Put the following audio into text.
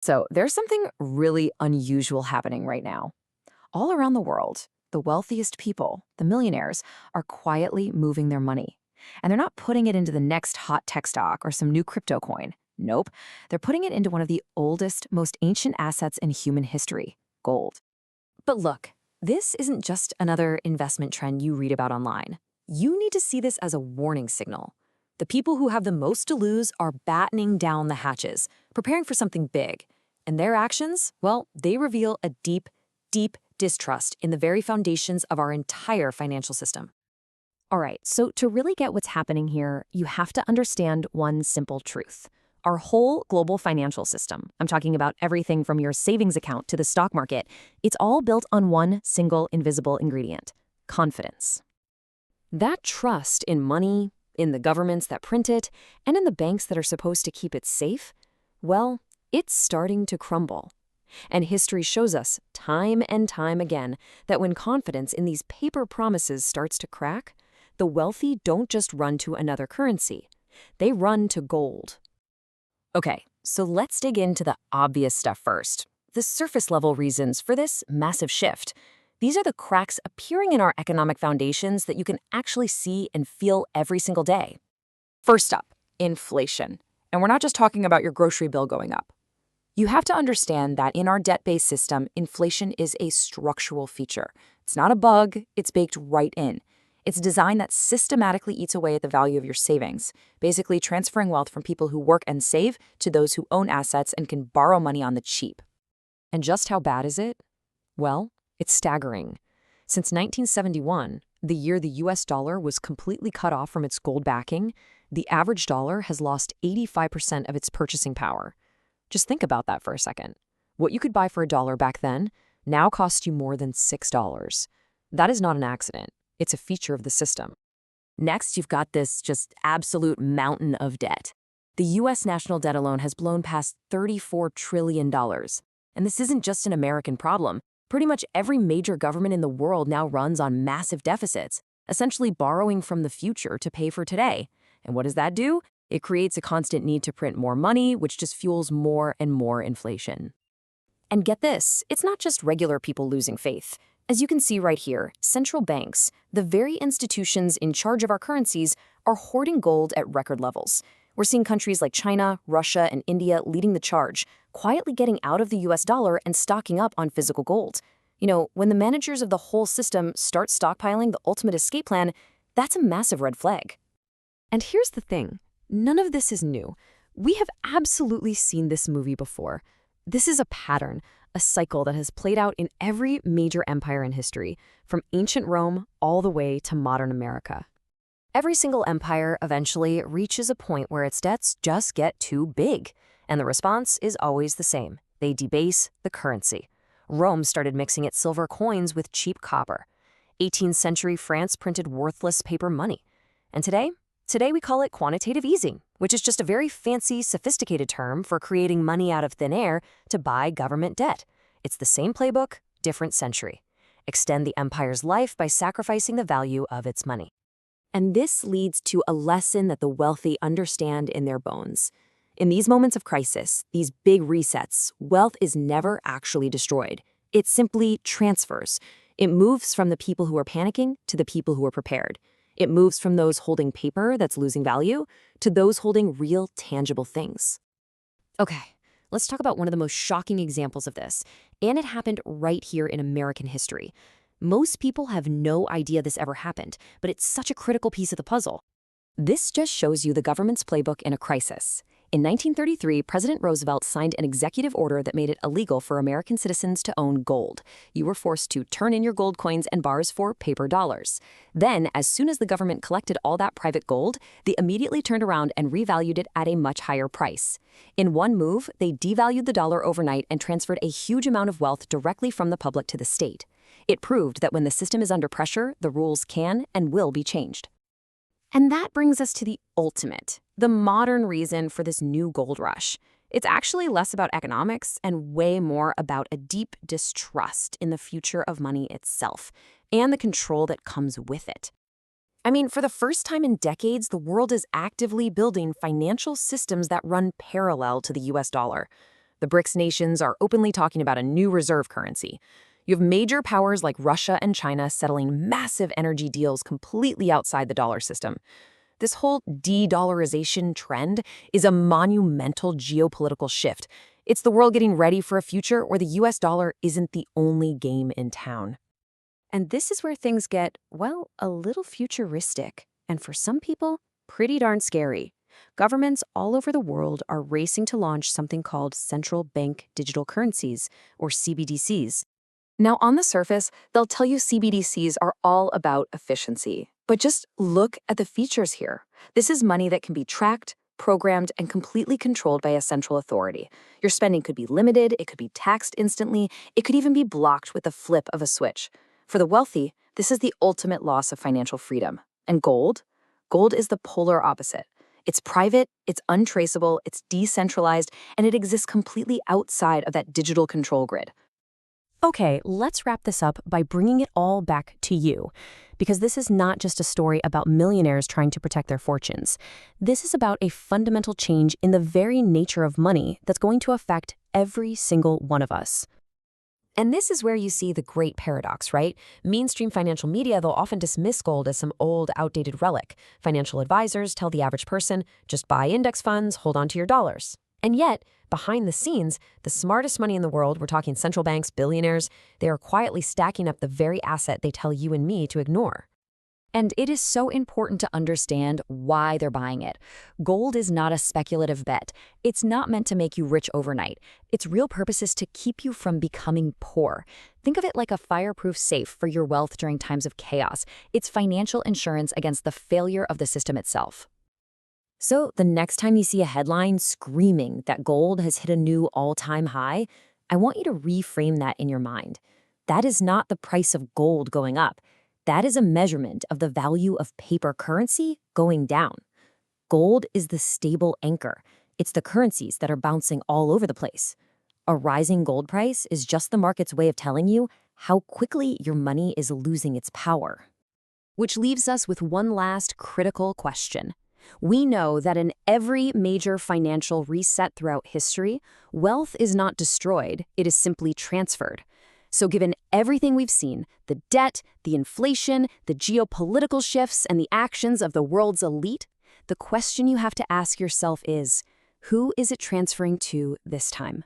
So there's something really unusual happening right now. All around the world, the wealthiest people, the millionaires, are quietly moving their money. And they're not putting it into the next hot tech stock or some new crypto coin. Nope. They're putting it into one of the oldest, most ancient assets in human history, gold. But look, this isn't just another investment trend you read about online. You need to see this as a warning signal. The people who have the most to lose are battening down the hatches, preparing for something big. And their actions, well, they reveal a deep, deep distrust in the very foundations of our entire financial system. All right, so to really get what's happening here, you have to understand one simple truth. Our whole global financial system, I'm talking about everything from your savings account to the stock market, it's all built on one single invisible ingredient: confidence. That trust in money, in the governments that print it, and in the banks that are supposed to keep it safe, well, it's starting to crumble. And history shows us time and time again that when confidence in these paper promises starts to crack, the wealthy don't just run to another currency. They run to gold. Okay, so let's dig into the obvious stuff first. The surface level reasons for this massive shift. These are the cracks appearing in our economic foundations that you can actually see and feel every single day. First up, inflation. And we're not just talking about your grocery bill going up. You have to understand that in our debt-based system, inflation is a structural feature. It's not a bug, it's baked right in. It's a design that systematically eats away at the value of your savings, basically transferring wealth from people who work and save to those who own assets and can borrow money on the cheap. And just how bad is it? Well, it's staggering. Since 1971, the year the US dollar was completely cut off from its gold backing, the average dollar has lost 85% of its purchasing power. Just think about that for a second. What you could buy for $1 back then now costs you more than $6. That is not an accident. It's a feature of the system. Next, you've got this just absolute mountain of debt. The US national debt alone has blown past $34 trillion. And this isn't just an American problem. Pretty much every major government in the world now runs on massive deficits, essentially borrowing from the future to pay for today. And what does that do? It creates a constant need to print more money, which just fuels more and more inflation. And get this, it's not just regular people losing faith. As you can see right here, central banks, the very institutions in charge of our currencies, are hoarding gold at record levels. We're seeing countries like China, Russia, and India leading the charge, quietly getting out of the US dollar and stocking up on physical gold. You know, when the managers of the whole system start stockpiling the ultimate escape plan, that's a massive red flag. And here's the thing. None of this is new. We have absolutely seen this movie before. This is a pattern, a cycle that has played out in every major empire in history, from ancient Rome all the way to modern America. Every single empire eventually reaches a point where its debts just get too big, and the response is always the same. They debase the currency. Rome started mixing its silver coins with cheap copper. 18th century France printed worthless paper money. And today we call it quantitative easing, which is just a very fancy, sophisticated term for creating money out of thin air to buy government debt. It's the same playbook, different century. Extend the empire's life by sacrificing the value of its money. And this leads to a lesson that the wealthy understand in their bones. In these moments of crisis, these big resets, wealth is never actually destroyed. It simply transfers. It moves from the people who are panicking to the people who are prepared. It moves from those holding paper that's losing value to those holding real, tangible things. Okay, let's talk about one of the most shocking examples of this, and it happened right here in American history. Most people have no idea this ever happened, but it's such a critical piece of the puzzle. This just shows you the government's playbook in a crisis. In 1933, President Roosevelt signed an executive order that made it illegal for American citizens to own gold. You were forced to turn in your gold coins and bars for paper dollars. Then, as soon as the government collected all that private gold, they immediately turned around and revalued it at a much higher price. In one move, they devalued the dollar overnight and transferred a huge amount of wealth directly from the public to the state. It proved that when the system is under pressure, the rules can and will be changed. And that brings us to the ultimate, the modern reason for this new gold rush. It's actually less about economics and way more about a deep distrust in the future of money itself and the control that comes with it. I mean, for the first time in decades, the world is actively building financial systems that run parallel to the US dollar. The BRICS nations are openly talking about a new reserve currency. You have major powers like Russia and China settling massive energy deals completely outside the dollar system. This whole de-dollarization trend is a monumental geopolitical shift. It's the world getting ready for a future where the US dollar isn't the only game in town. And this is where things get, well, a little futuristic, and for some people, pretty darn scary. Governments all over the world are racing to launch something called central bank digital currencies, or CBDCs. Now, on the surface, they'll tell you CBDCs are all about efficiency. But just look at the features here. This is money that can be tracked, programmed, and completely controlled by a central authority. Your spending could be limited, it could be taxed instantly, it could even be blocked with the flip of a switch. For the wealthy, this is the ultimate loss of financial freedom. And gold? Gold is the polar opposite. It's private, it's untraceable, it's decentralized, and it exists completely outside of that digital control grid. Okay, let's wrap this up by bringing it all back to you, because this is not just a story about millionaires trying to protect their fortunes. This is about a fundamental change in the very nature of money that's going to affect every single one of us. And this is where you see the great paradox, right? Mainstream financial media, they'll often dismiss gold as some old, outdated relic. Financial advisors tell the average person, just buy index funds, hold on to your dollars. And yet, behind the scenes, the smartest money in the world, we're talking central banks, billionaires, they are quietly stacking up the very asset they tell you and me to ignore. And it is so important to understand why they're buying it. Gold is not a speculative bet. It's not meant to make you rich overnight. Its real purpose is to keep you from becoming poor. Think of it like a fireproof safe for your wealth during times of chaos. It's financial insurance against the failure of the system itself. So the next time you see a headline screaming that gold has hit a new all-time high, I want you to reframe that in your mind. That is not the price of gold going up. That is a measurement of the value of paper currency going down. Gold is the stable anchor. It's the currencies that are bouncing all over the place. A rising gold price is just the market's way of telling you how quickly your money is losing its power. Which leaves us with one last critical question. We know that in every major financial reset throughout history, wealth is not destroyed, it is simply transferred. So given everything we've seen, the debt, the inflation, the geopolitical shifts, and the actions of the world's elite, the question you have to ask yourself is, who is it transferring to this time?